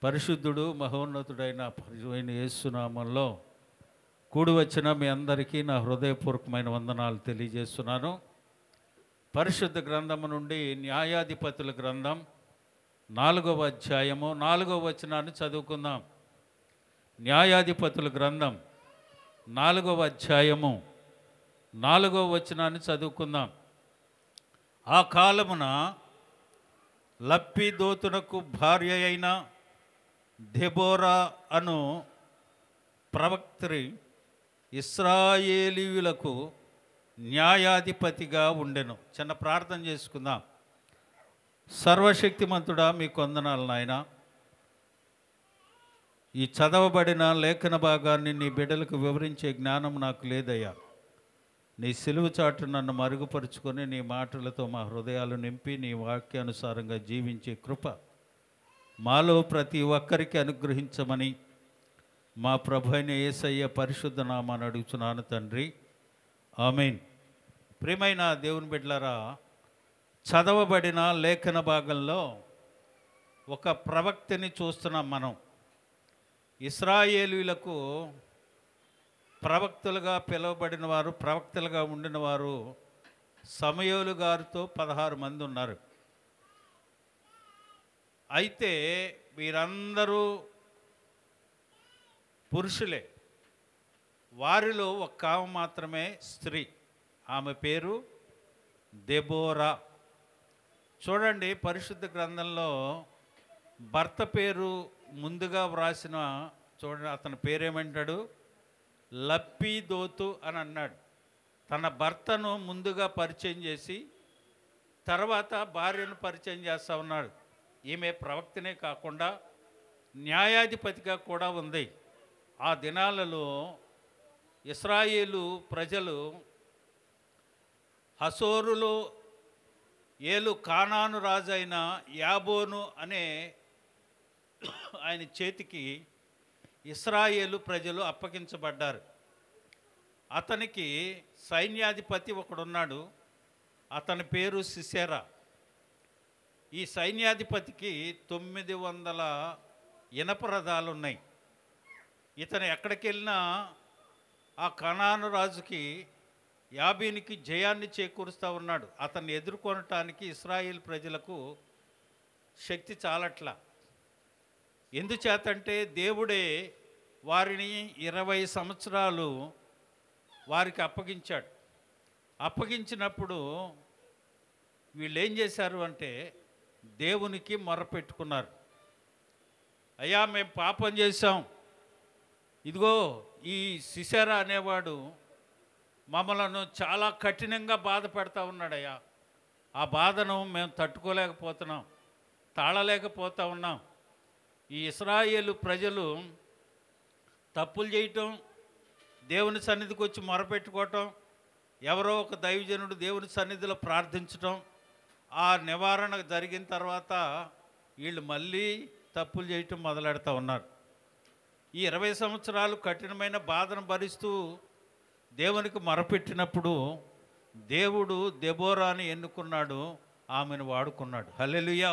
పరిశుద్ధుడు మహోన్నతుడైన పరిశుద్ధైన యేసునామంలో కూడి వచ్చిన మీ అందరికీ నా హృదయపూర్వకమైన వందనాలు తెలియజేస్తున్నాను. పరిశుద్ధ గ్రంథము నుండి న్యాయాధిపతుల గ్రంథం 4వ అధ్యాయము 4వ వచనాన్ని చదువుకుందాం. న్యాయాధిపతుల గ్రంథం 4వ అధ్యాయము 4వ వచనాన్ని చదువుకుందాం. ఆ కాలమున లప్పిదోతునకు భార్య అయిన దెబోరా అను ప్రవక్త్రి ఇశ్రాయేలీయులకు న్యాయాధిపతిగా ఉండెను. చిన్న ప్రార్థన చేసుకుందాం. సర్వశక్తిమంతుడా, మీకు వందనాలు నాయన. ఈ చదవబడిన లేఖన భాగాన్ని నీ బిడ్డలకు వివరించే జ్ఞానం నాకు లేదయ్యా. నీ సిలువ చాటు నన్ను మరుగుపరుచుకొని నీ మాటలతో మా హృదయాలు నింపి నీ వాక్యానుసారంగా జీవించే కృప మాలో ప్రతి ఒక్కరికి అనుగ్రహించమని మా ప్రభు అయిన యేసయ్య పరిశుద్ధ నామాన్ని అడుగుచున్నాను తండ్రి, ఆమేన్. ప్రియమైన దేవుని బిడ్డలారా, చదవబడిన లేఖన భాగంలో ఒక ప్రవక్తని చూస్తున్నాం మనం. ఇశ్రాయేలీయులకు ప్రవక్తలుగా పిలువబడిన వారు, ప్రవక్తలుగా ఉండిన వారు సమూయేలు గారితో 16 మంది ఉన్నారు. అయితే వీరందరూ పురుషులే. వారిలో ఒక ఆమె మాత్రమే స్త్రీ. ఆమె పేరు దెబోరా. చూడండి, పరిశుద్ధ గ్రంథంలో భర్త పేరు ముందుగా వ్రాసిన చూడండి, అతని పేరేమంటాడు? లప్పిదోతు అని అన్నాడు. తన భర్తను ముందుగా పరిచయం చేసి తర్వాత భార్యను పరిచయం చేస్తూ ఉన్నాడు. ఈమె ప్రవక్తనే కాకుండా న్యాయాధిపతిగా కూడా ఉంది. ఆ దినాలలో ఇశ్రాయేలు ప్రజలు హసోరులో ఏలు కానాను రాజు అయిన యాబోను అనే ఆయన చేతికి ఇశ్రాయేలు ప్రజలు అప్పగించబడ్డారు. అతనికి సైన్యాధిపతి ఒకడున్నాడు. అతని పేరు సిసెరా. ఈ సైన్యాధిపతికి 900 ఇనప రథాలు ఉన్నాయి. ఇతను ఎక్కడికి వెళ్ళినా ఆ కనాను రాజుకి యాబీనికి జయాన్ని చేకూరుస్తూ ఉన్నాడు. అతన్ని ఎదుర్కొనటానికి ఇశ్రాయేల్ ప్రజలకు శక్తి చాలట్లా. ఎందుచేతంటే దేవుడే వారిని 20 సంవత్సరాలు వారికి అప్పగించాడు. అప్పగించినప్పుడు వీళ్ళు ఏం చేశారు అంటే దేవునికి మొరపెట్టుకున్నారు. అయ్యా, మేము పాపం చేశాం, ఇదిగో ఈ సిసెరా అనేవాడు మమ్మలను చాలా కఠినంగా బాధ పెడతా ఉన్నాడయ్యా. ఆ బాధను మేము తట్టుకోలేకపోతున్నాం, తాళలేకపోతూ ఉన్నాం. ఈ ఇశ్రాయేలు ప్రజలు తప్పులు చేయటం, దేవుని సన్నిధికి వచ్చి మొరపెట్టుకోవటం, ఎవరో ఒక దైవజనుడు దేవుని సన్నిధిలో ప్రార్థించటం, ఆ నివారణ జరిగిన తర్వాత వీళ్ళు మళ్ళీ తప్పులు చేయటం మొదలెడతా ఉన్నారు. ఈ 20 సంవత్సరాలు కఠినమైన బాధను భరిస్తూ దేవునికి మొరపెట్టినప్పుడు దేవుడు దెబోరాని ఎన్నుకున్నాడు, ఆమెను వాడుకున్నాడు. హల్లెలూయా.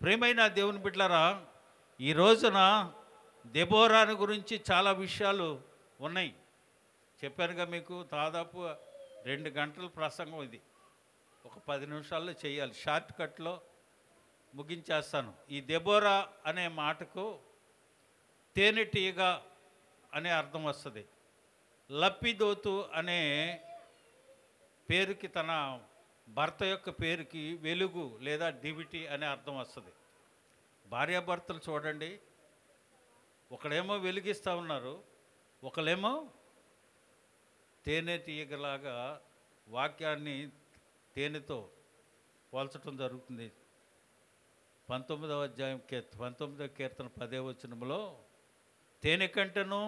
ప్రియమైన దేవుని బిడ్డలారా, ఈ రోజున దెబోరాని గురించి చాలా విషయాలు ఉన్నాయి. చెప్పానుగా మీకు, దాదాపు 2 గంటల ప్రసంగం ఇది. ఒక 10 నిమిషాల్లో చేయాలి, షార్ట్ కట్లో ముగించేస్తాను. ఈ దెబోరా అనే మాటకు తేనెటీగ అనే అర్థం వస్తుంది. లప్పిదోతు అనే పేరుకి, తన భర్త యొక్క పేరుకి వెలుగు లేదా దివిటి అనే అర్థం వస్తుంది. భార్యాభర్తలు చూడండి, ఒకడేమో వెలిగిస్తూ ఉన్నారు, ఒకళ్ళేమో తేనెటీగలాగా వాక్యాన్ని తేనెతో పోల్చడం జరుగుతుంది. 19వ అధ్యాయం 19వ కీర్తన 10వ వచనంలో తేనె కంటెను,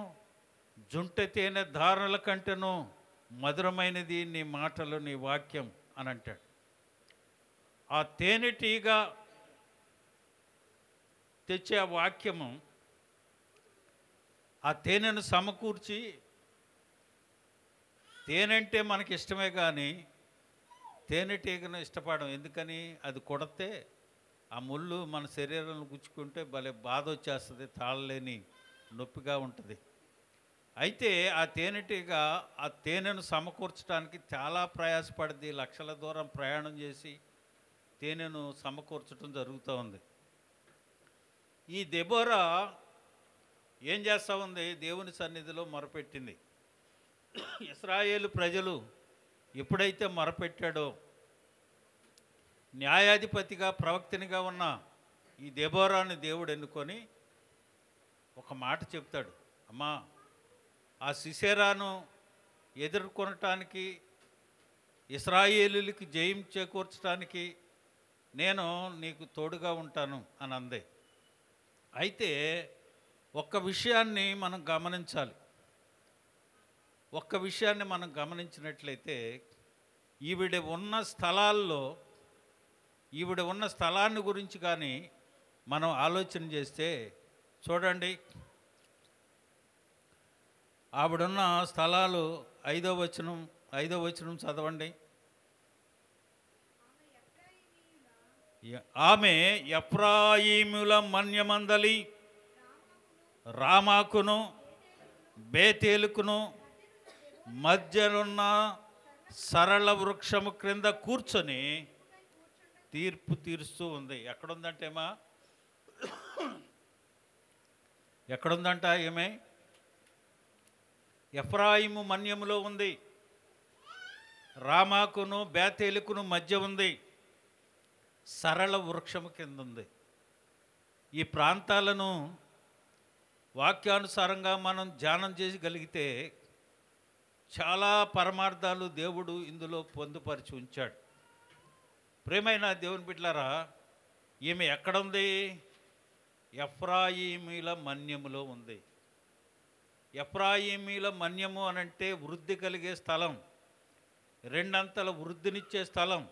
జుంట తేనె ధారల కంటెను మధురమైనది నీ మాటలు, నీ వాక్యం అని అంటాడు. ఆ తేనెటీగ తెచ్చే ఆ వాక్యము ఆ తేనెను సమకూర్చి, తేనె అంటే మనకి ఇష్టమే కానీ తేనెటీగను ఇష్టపడం. ఎందుకని? అది కొడితే ఆ ముళ్ళు మన శరీరంలో గుచ్చుకుంటే భలే బాధ వచ్చేస్తుంది, తాళలేని నొప్పిగా ఉంటుంది. అయితే ఆ తేనెటీగ ఆ తేనెను సమకూర్చడానికి చాలా ప్రయాసపడింది, లక్షల దూరం ప్రయాణం చేసి తేనెను సమకూర్చడం జరుగుతూ ఉంది. ఈ దెబోరా ఏం చేస్తూ ఉంది? దేవుని సన్నిధిలో మొరపెట్టింది. ఇశ్రాయేలు ప్రజలు ఎప్పుడైతే మొరపెట్టాడో, న్యాయాధిపతిగా ప్రవక్తనిగా ఉన్న ఈ దెబోరాని దేవుడు ఎన్నుకొని ఒక మాట చెప్తాడు. అమ్మా, ఆ సిసెరాను ఎదుర్కొనటానికి, ఇశ్రాయేలులకి జయం చేకూర్చడానికి నేను నీకు తోడుగా ఉంటాను అని అంది. అయితే ఒక్క విషయాన్ని మనం గమనించాలి. ఒక్క విషయాన్ని మనం గమనించినట్లయితే, ఈవిడ ఉన్న స్థలాన్ని గురించి కానీ మనం ఆలోచన చేస్తే చూడండి, ఆవిడున్న స్థలాలు 5వ వచనం చదవండి. ఆమె ఎఫ్రాయిముల మన్యమందలి రామాకును బేతేలుకును మధ్యనున్న సరళ వృక్షము క్రింద కూర్చొని తీర్పు తీరుస్తూ ఉంది. ఎక్కడుందంట ఏమే? ఎఫ్రాయిము మన్యములో ఉంది, రామాకును బేతేలుకును మధ్య ఉంది, సరళ వృక్షము కింద ఉంది. ఈ ప్రాంతాలను వాక్యానుసారంగా మనం ధ్యానం చేయగలిగితే చాలా పరమార్థాలు దేవుడు ఇందులో పొందుపరిచి ఉంచాడు. ప్రేమైన దేవుని బిడ్డలారా, ఈమె ఎక్కడుంది? ఎఫ్రాయిమీల మన్యములో ఉంది. ఎఫ్రాయిమీల మన్యము అనంటే వృద్ధి కలిగే స్థలం, రెండంతల వృద్ధినిచ్చే స్థలం.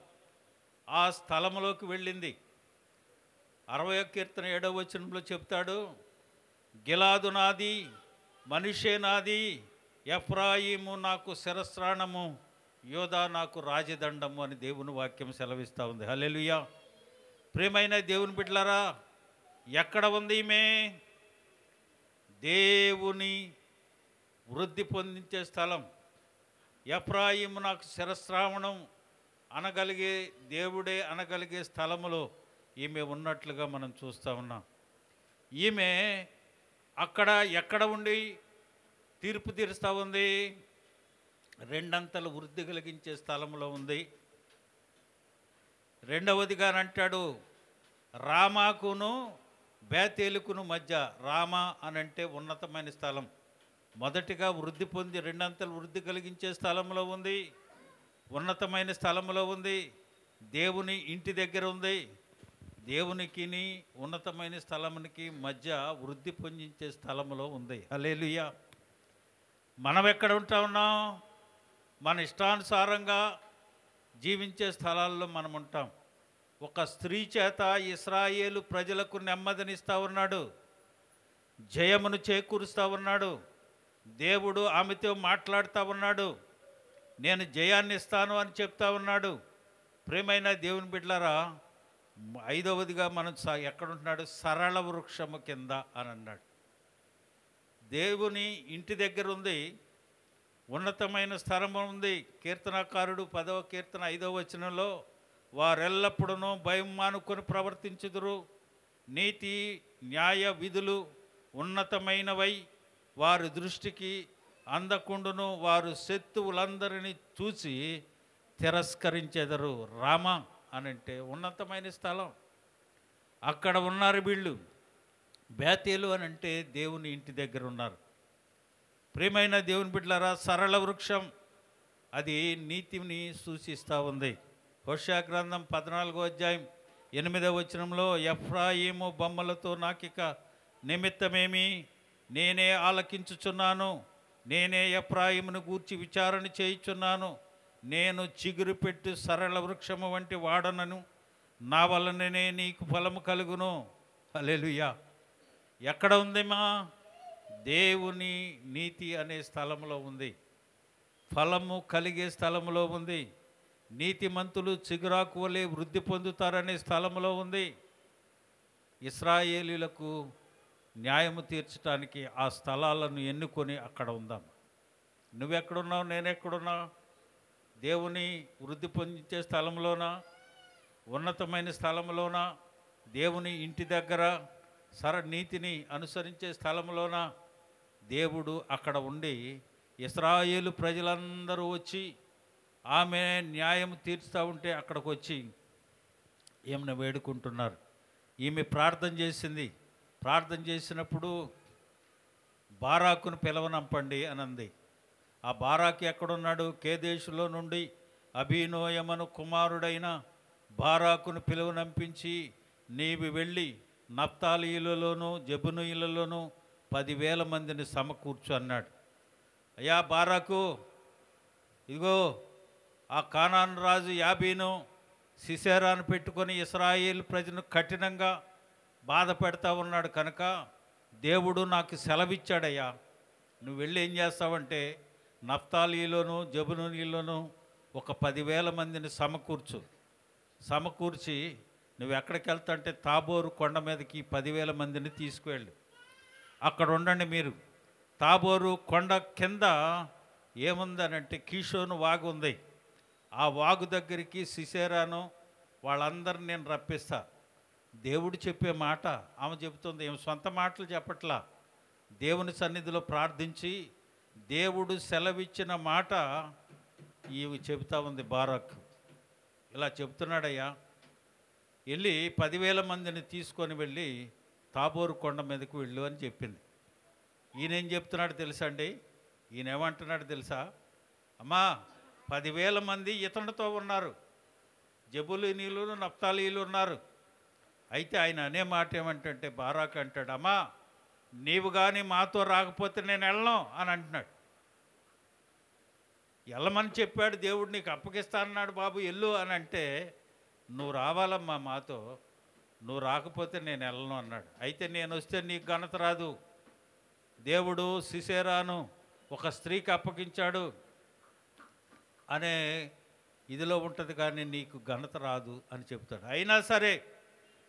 ఆ స్థలంలోకి వెళ్ళింది. 60వ కీర్తన 7వ వచనంలో చెప్తాడు, గిలాదు నాది, మనిషే నాది, ఎఫ్రాయిము నాకు శిరస్త్రాణము, యోధా నాకు రాజదండము అని దేవుని వాక్యం సెలవిస్తూ ఉంది. హల్లెలూయా. ప్రియమైన దేవుని బిడ్డలారా, ఎక్కడ ఉంది ఈమె? దేవుని వృద్ధి పొందించే స్థలం. ఎఫ్రాయిము నాకు శిరస్త్రావణం అనగలిగే, దేవుడే అనగలిగే స్థలములో ఈమె ఉన్నట్లుగా మనం చూస్తూ ఉన్నాం. ఈమె ఎక్కడ ఉండి తీర్పు తీరుస్తూ ఉంది? రెండంతలు వృద్ధి కలిగించే స్థలంలో ఉంది. రెండవదిగా అంటాడు, రామాకును బేతేలుకును మధ్య. రామ అనంటే ఉన్నతమైన స్థలం. మొదటిగా వృద్ధి పొంది రెండంతలు వృద్ధి కలిగించే స్థలంలో ఉంది, ఉన్నతమైన స్థలంలో ఉంది, దేవుని ఇంటి దగ్గర ఉంది. దేవునికి ఉన్నతమైన స్థలమునికి మధ్య వృద్ధి పొందించే స్థలంలో ఉంది. హల్లెలూయా. మనం ఎక్కడ ఉంటా ఉన్నాం? మన ఇష్టానుసారంగా జీవించే స్థలాల్లో మనం ఉంటాం. ఒక స్త్రీ చేత ఇశ్రాయేలు ప్రజలకు నెమ్మదినిస్తూ ఉన్నాడు, జయమును చేకూరుస్తూ ఉన్నాడు. దేవుడు ఆమెతో మాట్లాడుతూ ఉన్నాడు, నేను జయాన్ని ఇస్తాను అని చెప్తా ఉన్నాడు. ప్రియమైన దేవుని బిడ్డలారా, 5వదిగా మనం ఎక్కడుంటున్నాడు? సరళ వృక్షము కింద అని అన్నాడు. దేవుని ఇంటి దగ్గర ఉంది, ఉన్నతమైన స్థలం ఉంది. కీర్తనకారుడు 10వ కీర్తన 5వ వచనంలో, వారెల్లప్పుడూ భయం మానుకొని ప్రవర్తించుదురు, నీతి న్యాయ విధులు ఉన్నతమైనవై వారి దృష్టికి అందకుండును, వారు శత్రువులందరినీ చూసి తిరస్కరించెదరు. రామ అనంటే ఉన్నతమైన స్థలం, అక్కడ ఉన్నారు వీళ్ళు. బేతేలు అనంటే దేవుని ఇంటి దగ్గర ఉన్నారు. ప్రియమైన దేవుని బిడ్డలారా, సరళ వృక్షం అది నీతిని సూచిస్తూ ఉంది. హోషేయ గ్రంథం 14వ అధ్యాయం 8వ వచనంలో, ఎఫ్రాయిము బొమ్మలతో నాకిక నిమిత్తమేమి, నేనే ఆలకించుచున్నాను, నేనే ఎఫ్రాయిమును గూర్చి విచారణ చేయుచున్నాను, నేను చిగురు పెట్టు సరళ వృక్షము వంటి వాడనను, నా వలననే నీకు ఫలము కలుగును. హల్లెలూయా. ఎక్కడ ఉంది మా? దేవుని నీతి అనే స్థలంలో ఉంది, ఫలము కలిగే స్థలంలో ఉంది, నీతిమంతులు చిగురాకు వలె వృద్ధి పొందుతారనే స్థలంలో ఉంది. ఇశ్రాయేలీలకు న్యాయము తీర్చడానికి ఆ స్థలాలను ఎన్నుకొని అక్కడ ఉందాం. నువ్వెక్కడున్నావు, నేనెక్కడున్నావు? దేవుని వృద్ధి పొందించే స్థలంలోనా, ఉన్నతమైన స్థలంలోనా, దేవుని ఇంటి దగ్గర నీతిని అనుసరించే స్థలంలోన? దేవుడు అక్కడ ఉండి ఇశ్రాయేలు ప్రజలందరూ వచ్చి ఆమె న్యాయం తీర్చుతూ ఉంటే అక్కడికి వచ్చి ఏమైనా వేడుకుంటున్నారు. ఈమె ప్రార్థన చేసింది. ప్రార్థన చేసినప్పుడు బారాకును పిలవనంపండి అని అంది. ఆ బారాకు ఎక్కడున్నాడు? కేదేశులో నుండి అభినోయమను కుమారుడైన బారాకును పిలువనంపించి, నీవు వెళ్ళి నఫ్తాలీలలోనూ జెబునీయులలోనూ 10,000 మందిని సమకూర్చు అన్నాడు. అయ్యా బారాకు, ఇదిగో ఆ కానాను రాజు యాబీను సిసెరాను పెట్టుకొని ఇశ్రాయేలు ప్రజలను కఠినంగా బాధ పెడతా ఉన్నాడు కనుక దేవుడు నాకు సెలవిచ్చాడయ్యా, నువ్వు వెళ్ళి ఏం చేస్తావంటే నఫ్తాలీలోను జెబులూనీలోను ఒక 10,000 మందిని సమకూర్చి నువ్వు ఎక్కడికి వెళ్తాంటే తాబోరు కొండ మీదకి 10,000 మందిని తీసుకువెళ్ళు, అక్కడ ఉండండి మీరు. తాబోరు కొండ కింద ఏముందనంటే కీషోను వాగు ఉంది. ఆ వాగు దగ్గరికి సిసెరాను వాళ్ళందరిని నేను రప్పిస్తా. దేవుడు చెప్పే మాట ఆమె చెబుతుంది, ఏం సొంత మాటలు చెప్పట్లా. దేవుని సన్నిధిలో ప్రార్థించి దేవుడు సెలవిచ్చిన మాట ఇవి చెబుతా ఉంది. బారాక్ ఇలా చెబుతున్నాడయ్యా, వెళ్ళి 10,000 మందిని తీసుకొని వెళ్ళి తాబోరు కొండ మీదకు వెళ్ళు అని చెప్పింది. ఈయనేం చెప్తున్నాడు తెలుసా అండి? ఈయన ఏమంటున్నాడు తెలుసా? అమ్మా 10,000 మంది ఇతనితో ఉన్నారు, జెబులూనీలు నఫ్తాలీలు ఉన్నారు. అయితే ఆయన అనే మాట ఏమంటే బారాక్ అంటాడు, అమ్మా నీవు కానీ మాతో రాకపోతే నేను వెళ్ళను అని అంటున్నాడు. వెళ్ళమని చెప్పాడు దేవుడు, నీకు అప్పగిస్తానన్నాడు బాబు వెళ్ళు అని అంటే, నువ్వు రావాలమ్మా మాతో, నువ్వు రాకపోతే నేను వెళ్ళను అన్నాడు. అయితే నేను వస్తే నీకు ఘనత రాదు, దేవుడు సిసెరాను ఒక స్త్రీకి అప్పగించాడు అనే ఇదిలో ఉంటుంది, కానీ నీకు ఘనత రాదు అని చెప్తాడు. అయినా సరే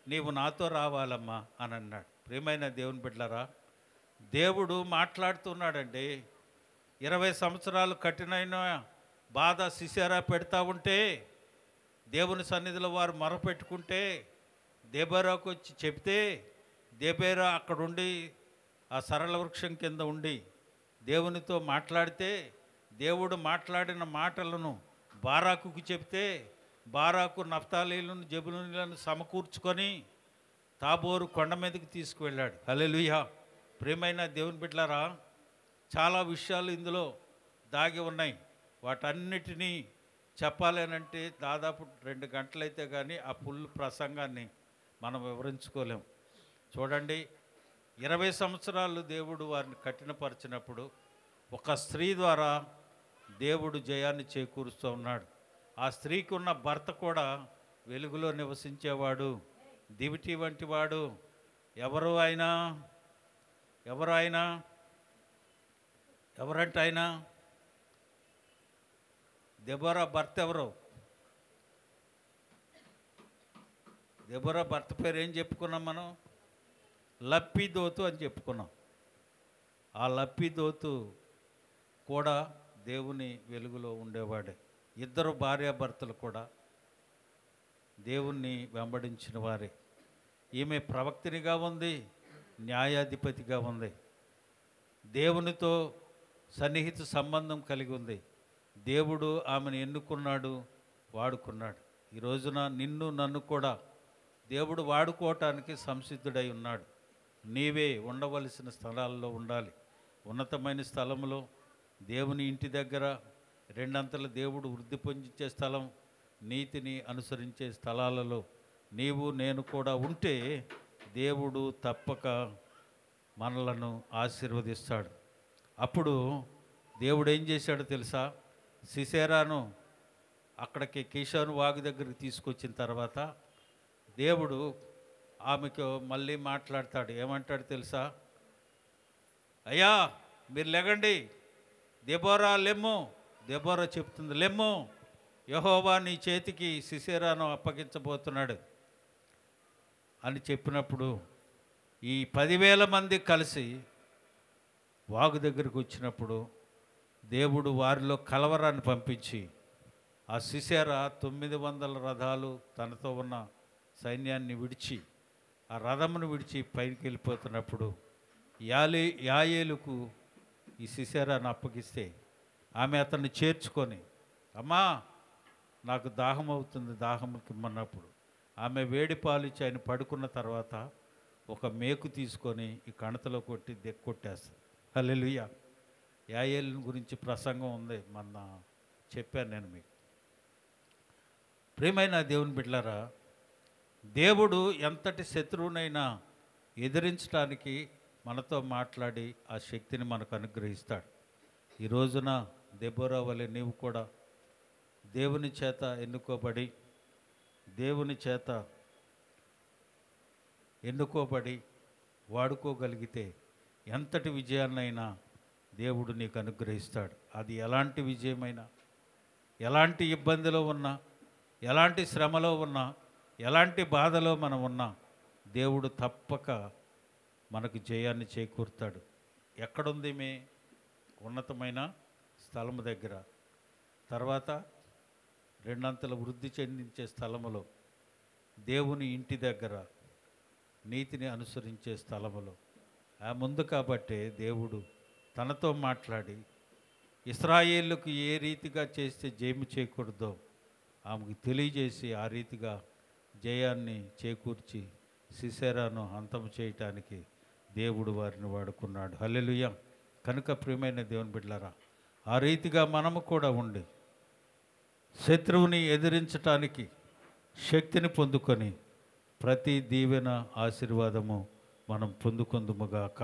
నీవు నాతో రావాలమ్మా అని అన్నాడు. ప్రియమైన దేవుని బిడ్డలారా, దేవుడు మాట్లాడుతున్నాడండి. 20 సంవత్సరాలు కఠినమైన బాధ సిసెరా పెడతా ఉంటే దేవుని సన్నిధిలో వారు మొరపెట్టుకుంటే దేబేరాకు వచ్చి చెప్తే దేబేరా అక్కడుండి ఆ సరళ వృక్షం కింద ఉండి దేవునితో మాట్లాడితే దేవుడు మాట్లాడిన మాటలను బారాకుకు చెప్తే బారాకు నఫ్తాలీలను జెబులూనీలను సమకూర్చుకొని తాబోరు కొండ మీదకి తీసుకువెళ్ళాడు. హల్లెలూయా. ప్రియమైన దేవుని బిడ్డలారా, చాలా విషయాలు ఇందులో దాగి ఉన్నాయి. వాటన్నిటినీ చెప్పాలి అంటే దాదాపు 2 గంటలైతే కానీ ఆ ఫుల్ ప్రసంగాన్ని మనం వివరించుకోలేం. చూడండి, 20 సంవత్సరాలు దేవుడు వారిని కఠినపరిచినప్పుడు ఒక స్త్రీ ద్వారా దేవుడు జయాన్ని చేకూరుస్తూ ఉన్నాడు. ఆ స్త్రీకి ఉన్న భర్త కూడా వెలుగులో నివసించేవాడు, దివిటి వంటి వాడు. ఎవరంటే ఆయన దెబోరా భర్త ఎవరు? దెబోరా భర్త పేరు ఏం చెప్పుకున్నాం మనం? లప్పిదోతు అని చెప్పుకున్నాం. ఆ లప్పిదోతు కూడా దేవుని వెలుగులో ఉండేవాడే. 2 భార్యాభర్తలు కూడా దేవుణ్ణి వెంబడించిన వారే. ఈమె ప్రవక్తినిగా ఉంది, న్యాయాధిపతిగా ఉంది, దేవునితో సన్నిహిత సంబంధం కలిగి ఉంది. దేవుడు ఆమెను ఎన్నుకున్నాడు, వాడుకున్నాడు. ఈ రోజున నిన్ను నన్ను కూడా దేవుడు వాడుకోవటానికి సంసిద్ధుడై ఉన్నాడు. నీవే ఉండవలసిన స్థలాల్లో ఉండాలి. ఉన్నతమైన స్థలంలో, దేవుని ఇంటి దగ్గర, 2 అంతల దేవుడు వృద్ధి పొందించే స్థలం, నీతిని అనుసరించే స్థలాలలో నీవు నేను కూడా ఉంటే దేవుడు తప్పక మనలను ఆశీర్వదిస్తాడు. అప్పుడు దేవుడు ఏం చేశాడో తెలుసా? సిసెరాను అక్కడికి కీషోను వాగు దగ్గరికి తీసుకొచ్చిన తర్వాత దేవుడు ఆమెకు మళ్ళీ మాట్లాడతాడు. ఏమంటాడు తెలుసా? అయ్యా మీరు లెగండి, దెబోరా లెమ్ము. దెబోరా చెప్తుంది, లెమ్ము, యెహోవా నీ చేతికి సిసెరాను అప్పగించబోతున్నాడు. అని చెప్పినప్పుడు ఈ 10,000 మంది కలిసి వాగు దగ్గరికి వచ్చినప్పుడు దేవుడు వారిలో కలవరాన్ని పంపించి ఆ సిసెరా 900 రథాలు తనతో ఉన్న సైన్యాన్ని విడిచి ఆ రథమును విడిచి పైకి వెళ్ళిపోతున్నప్పుడు యాయేలుకు ఈ సిసెరాను అప్పగిస్తే ఆమె అతన్ని చేర్చుకొని, అమ్మా నాకు దాహం అవుతుంది, దాహంకి ఇమ్మన్నప్పుడు ఆమె వేడి పాలిచ్చి ఆయన పడుకున్న తర్వాత ఒక మేకు తీసుకొని ఈ కణతలో కొట్టి కొట్టేస్తుంది. హల్లెలూయా. యాయేలు గురించి ప్రసంగం ఉంది, మొన్న చెప్పాను నేను మీకు. ప్రియమైన దేవుని బిడ్డలారా, దేవుడు ఎంతటి శత్రువునైనా ఎదిరించడానికి మనతో మాట్లాడి ఆ శక్తిని మనకు అనుగ్రహిస్తాడు. ఈ రోజున దెబోరా వలె నీవు కూడా దేవుని చేత ఎన్నుకోబడి వాడుకోగలిగితే ఎంతటి విజయాన్నైనా దేవుడు నీకు అనుగ్రహిస్తాడు. అది ఎలాంటి విజయమైనా, ఎలాంటి ఇబ్బందిలో ఉన్నా, ఎలాంటి శ్రమలో ఉన్నా, ఎలాంటి బాధలో మనం ఉన్నా దేవుడు తప్పక మనకు జయాన్ని చేకూరుతాడు. ఎక్కడుంది మీ ఉన్నతమైన స్థలము దగ్గర, తర్వాత రెండంతల వృద్ధి చెందించే స్థలములో, దేవుని ఇంటి దగ్గర, నీతిని అనుసరించే స్థలములో ఆ ముందు కాబట్టే దేవుడు తనతో మాట్లాడి ఇశ్రాయేలుకు ఏ రీతిగా చేస్తే జయము చేకూడదో ఆమెకు తెలియజేసి ఆ రీతిగా జయాన్ని చేకూర్చి సిసెరాను అంతం చేయటానికి దేవుడు వారిని వాడుకున్నాడు. హల్లెలూయా. కనుక ప్రియమైన దేవుని బిడ్డలారా, ఆ రీతిగా మనము కూడా ఉండి శత్రువుని ఎదిరించటానికి శక్తిని పొందుకొని ప్రతి దీవెన ఆశీర్వాదము మనం పొందుకొందుముగాక.